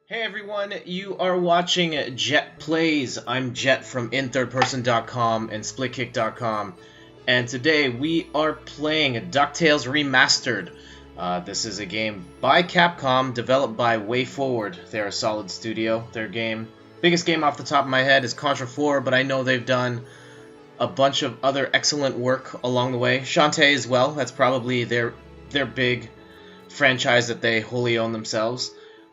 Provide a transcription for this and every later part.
Hey everyone, you are watching Jett Plays. I'm Jett from inthirdperson.com and splitkick.com, and today we are playing DuckTales Remastered. This is a game by Capcom, developed by WayForward. They're a solid studio. Their biggest game off the top of my head is Contra 4, but I know they've done a bunch of other excellent work along the way. Shantae as well. That's probably their big franchise that they wholly own themselves.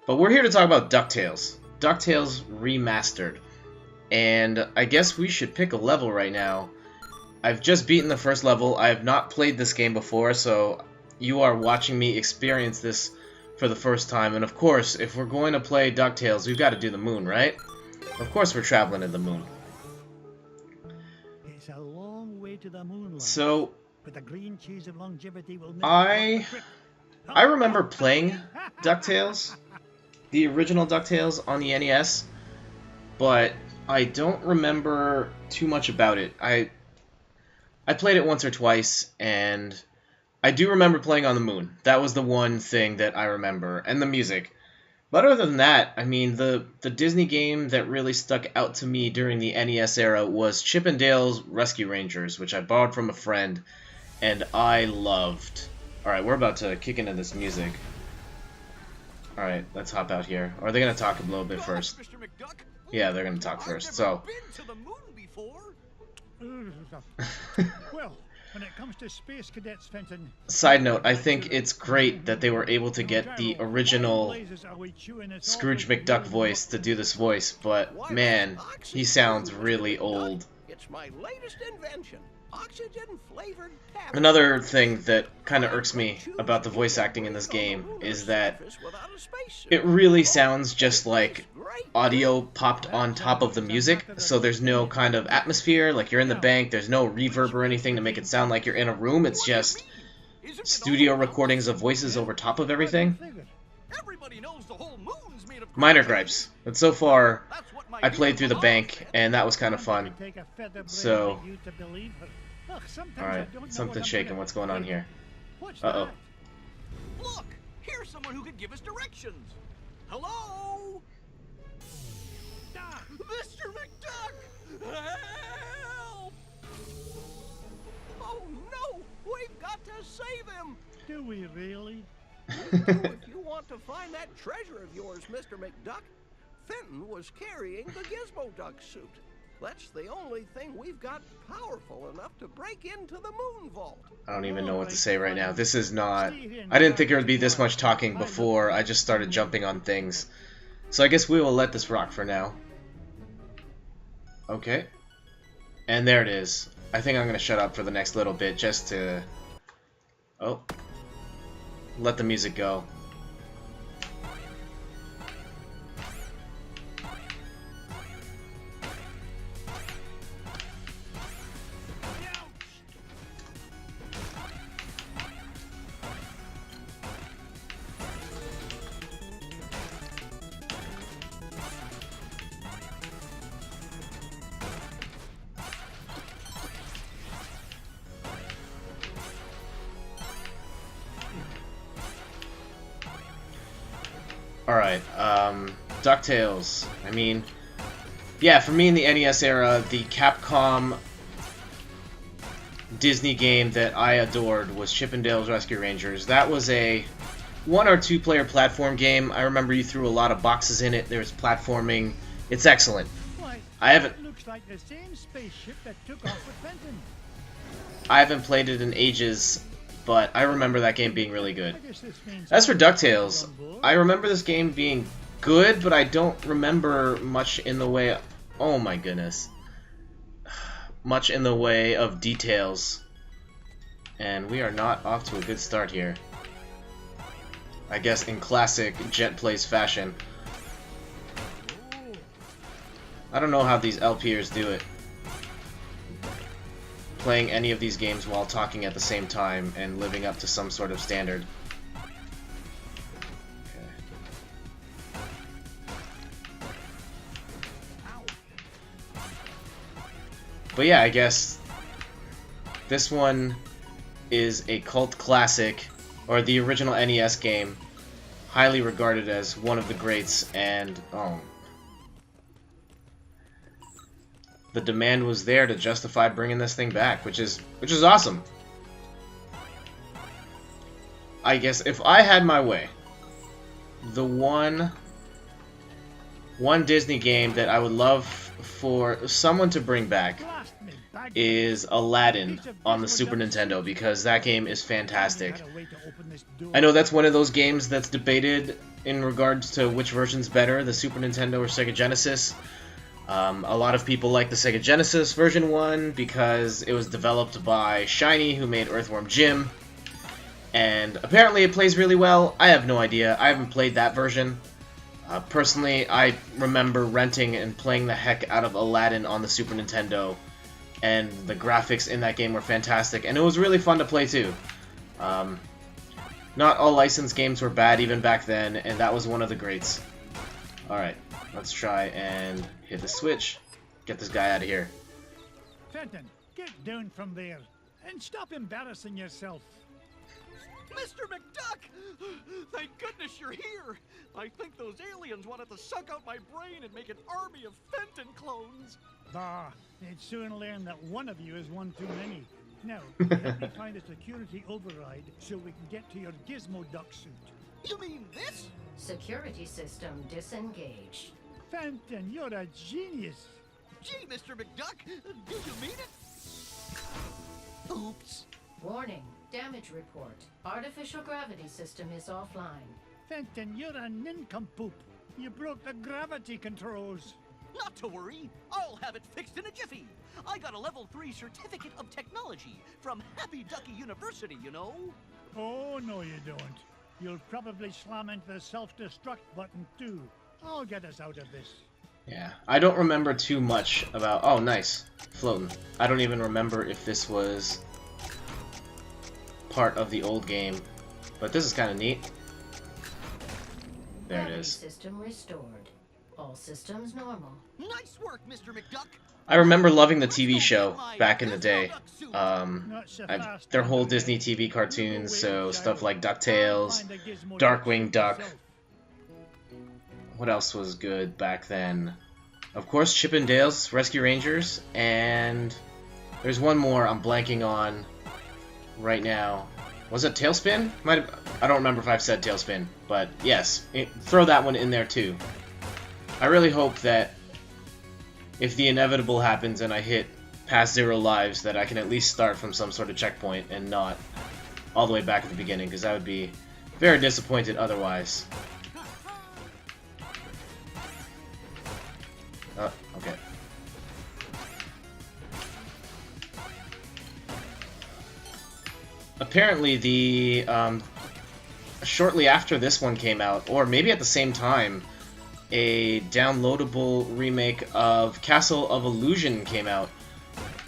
But we're here to talk about DuckTales. DuckTales Remastered. And I guess we should pick a level right now. I've just beaten the first level. I have not played this game before, so you are watching me experience this for the first time. And of course, if we're going to play DuckTales, we've got to do the moon, right? Of course we're traveling to the moon. It's a long way to the moon. So, but the green cheese of longevity will make I remember playing DuckTales. The original DuckTales on the NES, but I don't remember too much about it. I played it once or twice, and I do remember playing on the moon. That was the one thing that I remember, and the music. But other than that, I mean, the Disney game that really stuck out to me during the NES era was Chip 'n Dale's Rescue Rangers, which I borrowed from a friend, and I loved. Alright, we're about to kick into this music. Alright, let's hop out here. Or are they going to talk a little bit first? Mr. McDuck? Yeah, they're going to talk first. So, Been to the moon before? Well, when it comes to space cadets, Fenton. Side note, I think it's great that they were able to get the original Scrooge McDuck voice to do this voice, but man, he sounds really old. It's my latest invention. Oxygen-flavored tablets. Another thing that kind of irks me about the voice acting in this game is that it really sounds just like audio popped on top of the music, so there's no kind of atmosphere, like you're in the bank, there's no reverb or anything to make it sound like you're in a room, it's just studio recordings of voices over top of everything. Everybody knows the whole moon's made of Minor gripes, but so far I played through the bank, and that was kind of fun. So, alright, something's shaking. What's going on here? Uh-oh. Look! Here's someone who could give us directions. Hello? Mr. McDuck! Help! Oh no! We've got to save him! Do we really? If you want to find that treasure of yours, Mr. McDuck, Fenton was carrying the Gizmo Duck suit. That's the only thing we've got powerful enough to break into the moon vault. I don't even know what to say right now. This is not... I didn't think there would be this much talking before I just started jumping on things. So I guess we will let this rock for now. Okay. And there it is. I think I'm going to shut up for the next little bit just to... Oh. Let the music go. Alright, DuckTales. I mean, yeah, for me in the NES era, the Capcom Disney game that I adored was Chip 'n Dale's Rescue Rangers. That was a 1 or 2 player platform game. I remember you threw a lot of boxes in it. There was platforming. It's excellent. I haven't... Looks like the same spaceship that took off with Fenton. I haven't played it in ages, but I remember that game being really good. As for DuckTales, I remember this game being good, but I don't remember much in the way... Oh my goodness. Much in the way of details. And we are not off to a good start here. I guess in classic Jett Plays fashion. I don't know how these LPers do it. Playing any of these games while talking at the same time and living up to some sort of standard. But yeah, I guess this one is a cult classic, or the original NES game, highly regarded as one of the greats, and the demand was there to justify bringing this thing back, which is awesome. I guess if I had my way, the one Disney game that I would love for someone to bring back is Aladdin on the Super Nintendo, because that game is fantastic. I know that's one of those games that's debated in regards to which version's better, the Super Nintendo or Sega Genesis. A lot of people like the Sega Genesis version 1 because it was developed by Shiny, who made Earthworm Jim, and apparently it plays really well. I have no idea. I haven't played that version. Personally, I remember renting and playing the heck out of Aladdin on the Super Nintendo, and the graphics in that game were fantastic, and it was really fun to play too. Not all licensed games were bad even back then, and that was one of the greats. Alright, let's try and hit the switch. Get this guy out of here. Fenton, get down from there and stop embarrassing yourself. Mr. McDuck! Thank goodness you're here! I think those aliens wanted to suck out my brain and make an army of Fenton clones. Bah, they'd soon learn that one of you is one too many. Now, let me find a security override so we can get to your Gizmo Duck suit. You mean this? Security system disengaged. Fenton, you're a genius. Gee, Mr. McDuck, do you mean it? Oops. Warning, damage report. Artificial gravity system is offline. Fenton, you're a nincompoop. You broke the gravity controls. Not to worry, I'll have it fixed in a jiffy. I got a level 3 certificate of technology from Happy Ducky University, you know. Oh, no you don't. You'll probably slam into the self-destruct button too. I'll get us out of this. Yeah, I don't remember too much about... Oh, nice. Floating. I don't even remember if this was part of the old game, but this is kind of neat. There it Gravity is. System restored. All systems normal. Nice work, Mr. McDuck. I remember loving the TV show back in the day. Not so fast, Their whole Fenton. Disney TV cartoons, so stuff like DuckTales, Find a Gizmo Darkwing Duck Duck. yourself. What else was good back then? Of course, Chip and Dale's Rescue Rangers, and there's one more I'm blanking on right now. Was it Tailspin? I don't remember if I've said Tailspin, but yes, throw that one in there too. I really hope that if the inevitable happens and I hit past 0 lives, that I can at least start from some sort of checkpoint and not all the way back at the beginning, because I would be very disappointed otherwise. Okay. Apparently the shortly after this one came out, or maybe at the same time, a downloadable remake of Castle of Illusion came out,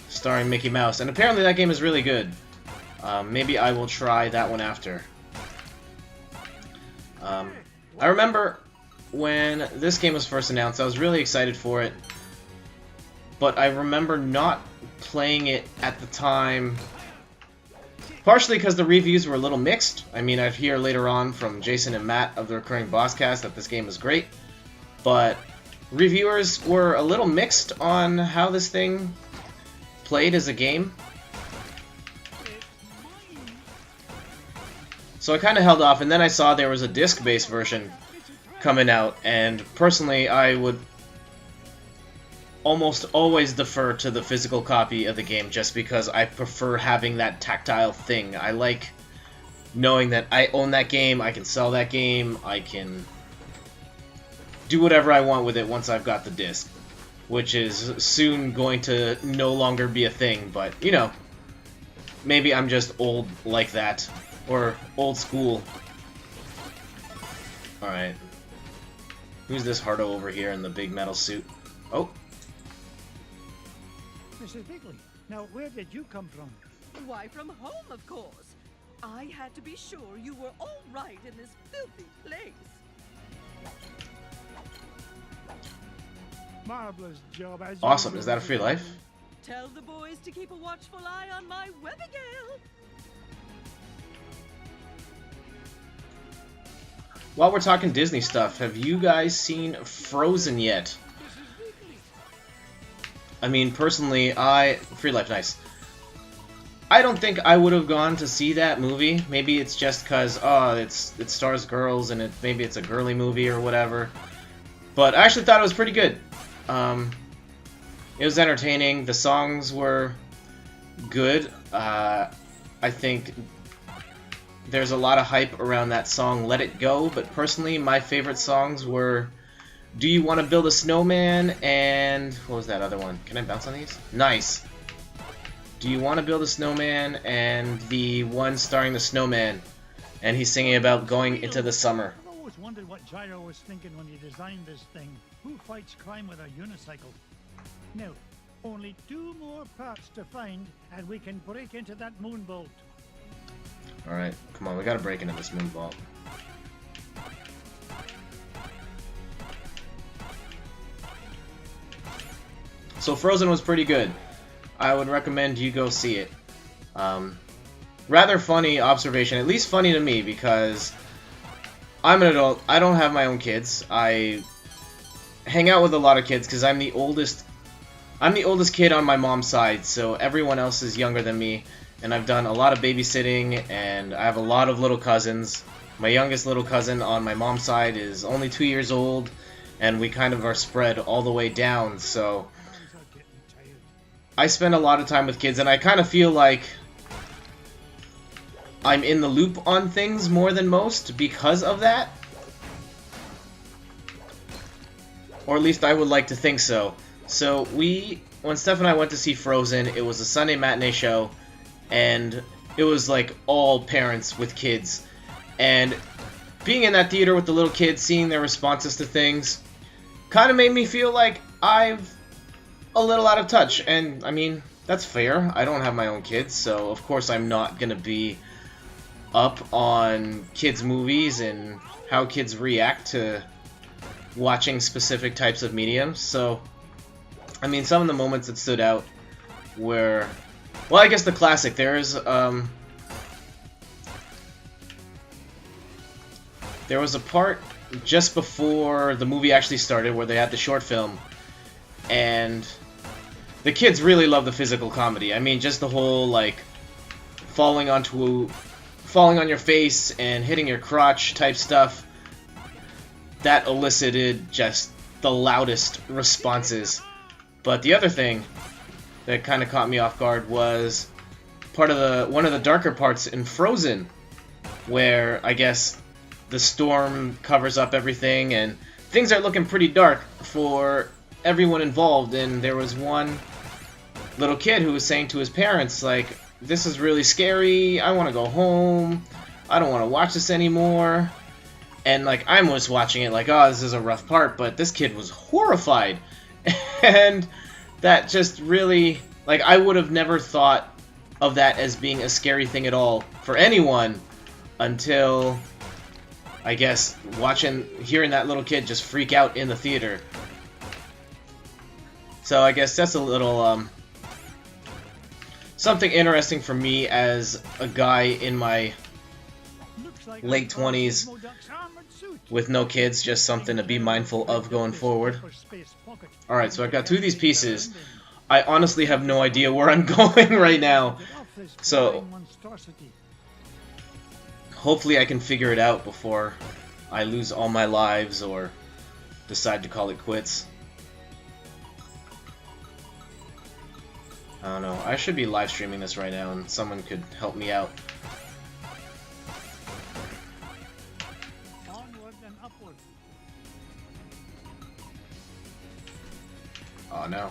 starring Mickey Mouse, and apparently that game is really good. Maybe I will try that one after. I remember when this game was first announced, I was really excited for it, but I remember not playing it at the time, partially because the reviews were a little mixed. I mean, I'd hear later on from Jason and Matt of the Recurring Bosscast that this game was great, but reviewers were a little mixed on how this thing played as a game. So I kind of held off, and then I saw there was a disc-based version coming out, and personally I would almost always defer to the physical copy of the game just because I prefer having that tactile thing. I like knowing that I own that game, I can sell that game, I can do whatever I want with it once I've got the disc, which is soon going to no longer be a thing, but, you know, maybe I'm just old like that, or old school. Alright. Who's this hardo over here in the big metal suit? Oh. Mrs. Bigley, now where did you come from? Why, from home, of course. I had to be sure you were all right in this filthy place. Marvelous job, as Awesome. usual, Is that a free Mrs. life? Bigley. Tell the boys to keep a watchful eye on my Webigail. while we're talking Disney stuff, have you guys seen Frozen yet? I mean, personally, Free Life, nice. I don't think I would have gone to see that movie. Maybe it's just because, it stars girls and maybe it's a girly movie or whatever. But I actually thought it was pretty good. It was entertaining. The songs were good. I think there's a lot of hype around that song, Let It Go. But personally, my favorite songs were Do You Want to Build a Snowman? And what was that other one? Can I bounce on these? Nice. Do You Want to Build a Snowman? And the one starring the snowman. And he's singing about going into the summer. I've always wondered what Gyro was thinking when he designed this thing. Who fights crime with a unicycle? Now, only 2 more parts to find, and we can break into that moonbolt. Alright, come on, we gotta break into this moonbolt. So Frozen was pretty good. I would recommend you go see it. Rather funny observation, at least funny to me, because I'm an adult. I don't have my own kids. I hang out with a lot of kids because I'm the oldest. I'm the oldest kid on my mom's side, so everyone else is younger than me. And I've done a lot of babysitting, and I have a lot of little cousins. My youngest little cousin on my mom's side is only 2 years old, and we kind of are spread all the way down, so I spend a lot of time with kids, and I kind of feel like I'm in the loop on things more than most because of that. Or at least I would like to think so. So when Steph and I went to see Frozen, it was a Sunday matinee show, and it was like all parents with kids. And being in that theater with the little kids, seeing their responses to things, kind of made me feel like I'm a little out of touch. And, I mean, that's fair. I don't have my own kids, so of course I'm not going to be up on kids' movies and how kids react to watching specific types of mediums. So, I mean, some of the moments that stood out were, well, I guess the classic. There was a part just before the movie actually started where they had the short film, and the kids really love the physical comedy. I mean, just the whole, like, falling on your face and hitting your crotch type stuff, that elicited just the loudest responses. But the other thing that kind of caught me off guard was one of the darker parts in Frozen, where I guess the storm covers up everything and things are looking pretty dark for everyone involved. And there was one little kid who was saying to his parents, like, this is really scary, I want to go home, I don't want to watch this anymore. And, like, I was watching it like, oh, this is a rough part, but this kid was horrified. And that just really, like, I would have never thought of that as being a scary thing at all for anyone until, I guess, hearing that little kid just freak out in the theater. So I guess that's a little, something interesting for me as a guy in my late 20s with no kids, just something to be mindful of going forward. Alright, so I've got 2 of these pieces. I honestly have no idea where I'm going right now, so hopefully I can figure it out before I lose all my lives or decide to call it quits. I don't know. I should be live streaming this right now and someone could help me out. Onward and upward. Oh no.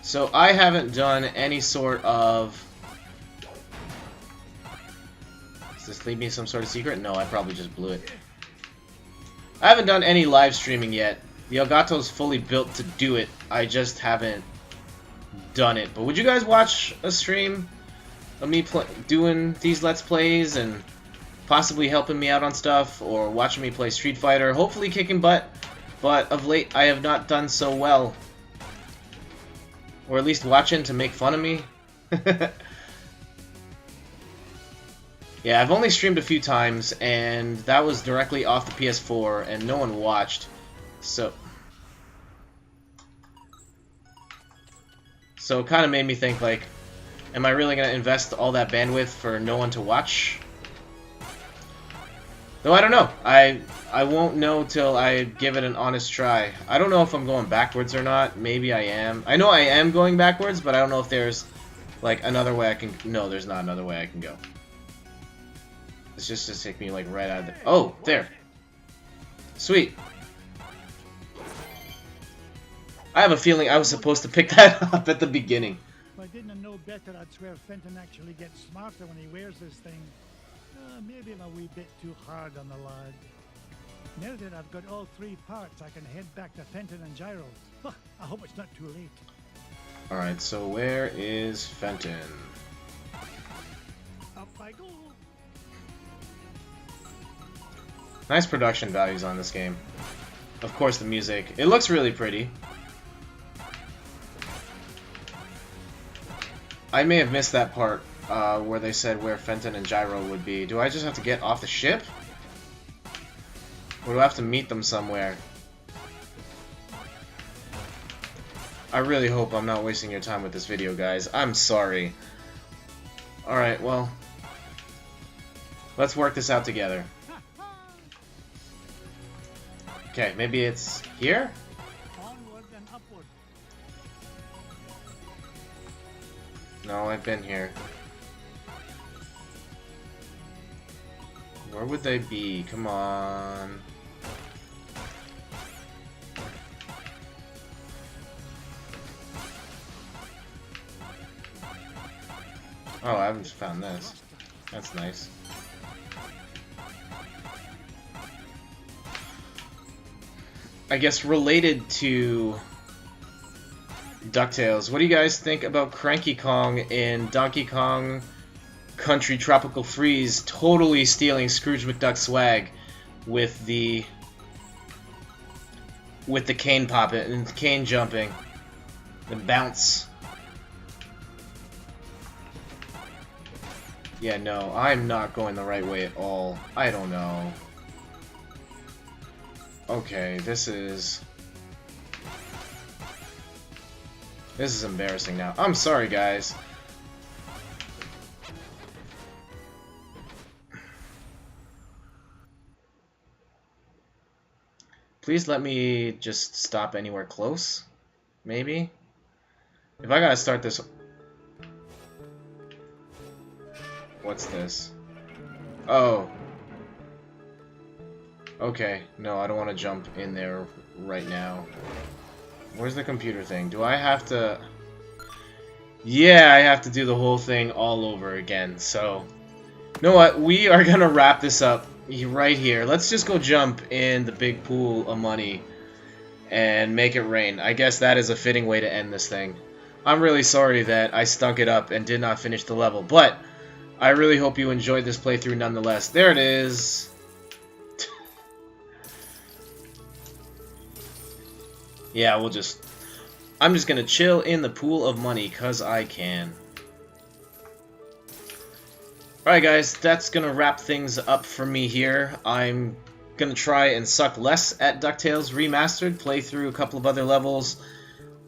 So I haven't done any sort of... Does this leave me some sort of secret? No, I probably just blew it. I haven't done any live streaming yet. The Elgato's fully built to do it. I just haven't done it. But would you guys watch a stream of me doing these Let's Plays and possibly helping me out on stuff, or watching me play Street Fighter, hopefully kicking butt, but of late I have not done so well. Or at least watching to make fun of me. Yeah, I've only streamed a few times, and that was directly off the PS4, and no one watched. So it kind of made me think, like, am I really going to invest all that bandwidth for no one to watch? Though I don't know. I won't know till I give it an honest try. I don't know if I'm going backwards or not. Maybe I am. I know I am going backwards, but I don't know if there's, like, another way I can... No, there's not another way I can go. It's just to take me, like, right out of the... Oh, there. Sweet. I have a feeling I was supposed to pick that up at the beginning. If I didn't know better, I'd swear Fenton actually gets smarter when he wears this thing. Maybe I'm a wee bit too hard on the lad. Now that I've got all 3 parts, I can head back to Fenton and Gyro. I hope it's not too late. Alright, so where is Fenton? Up I go. Nice production values on this game. Of course, the music. It looks really pretty. I may have missed that part where they said where Fenton and Gyro would be. Do I just have to get off the ship? Or do I have to meet them somewhere? I really hope I'm not wasting your time with this video, guys. I'm sorry. Alright, well, let's work this out together. Okay, maybe it's here? Onward and upward. No, I've been here. Where would they be? Come on. Oh, I haven't found this. That's nice. I guess related to DuckTales, what do you guys think about Cranky Kong in Donkey Kong Country Tropical Freeze totally stealing Scrooge McDuck swag with the cane popping and cane jumping, the bounce? Yeah, no, I'm not going the right way at all. I don't know. Okay, this is embarrassing now. I'm sorry, guys. Please let me just stop anywhere close. Maybe? If I gotta start this... What's this? Oh. Okay. No, I don't want to jump in there right now. Where's the computer thing? Do I have to... Yeah, I have to do the whole thing all over again, so... You know what? We are gonna wrap this up right here. Let's just go jump in the big pool of money and make it rain. I guess that is a fitting way to end this thing. I'm really sorry that I stunk it up and did not finish the level, but I really hope you enjoyed this playthrough nonetheless. There it is. Yeah, I'm just gonna chill in the pool of money, 'cause I can. Alright guys, that's gonna wrap things up for me here. I'm gonna try and suck less at DuckTales Remastered, play through a couple of other levels,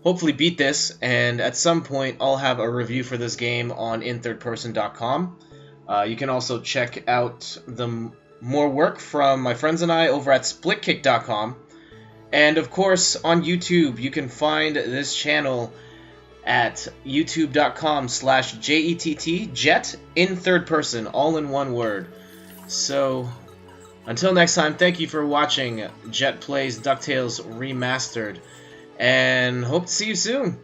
hopefully beat this, and at some point I'll have a review for this game on inthirdperson.com. You can also check out the more work from my friends and I over at splitkick.com. And of course, on YouTube, you can find this channel at youtube.com/JETT, Jett, in third person, all in one word. So, until next time, thank you for watching Jett Plays DuckTales Remastered, and hope to see you soon.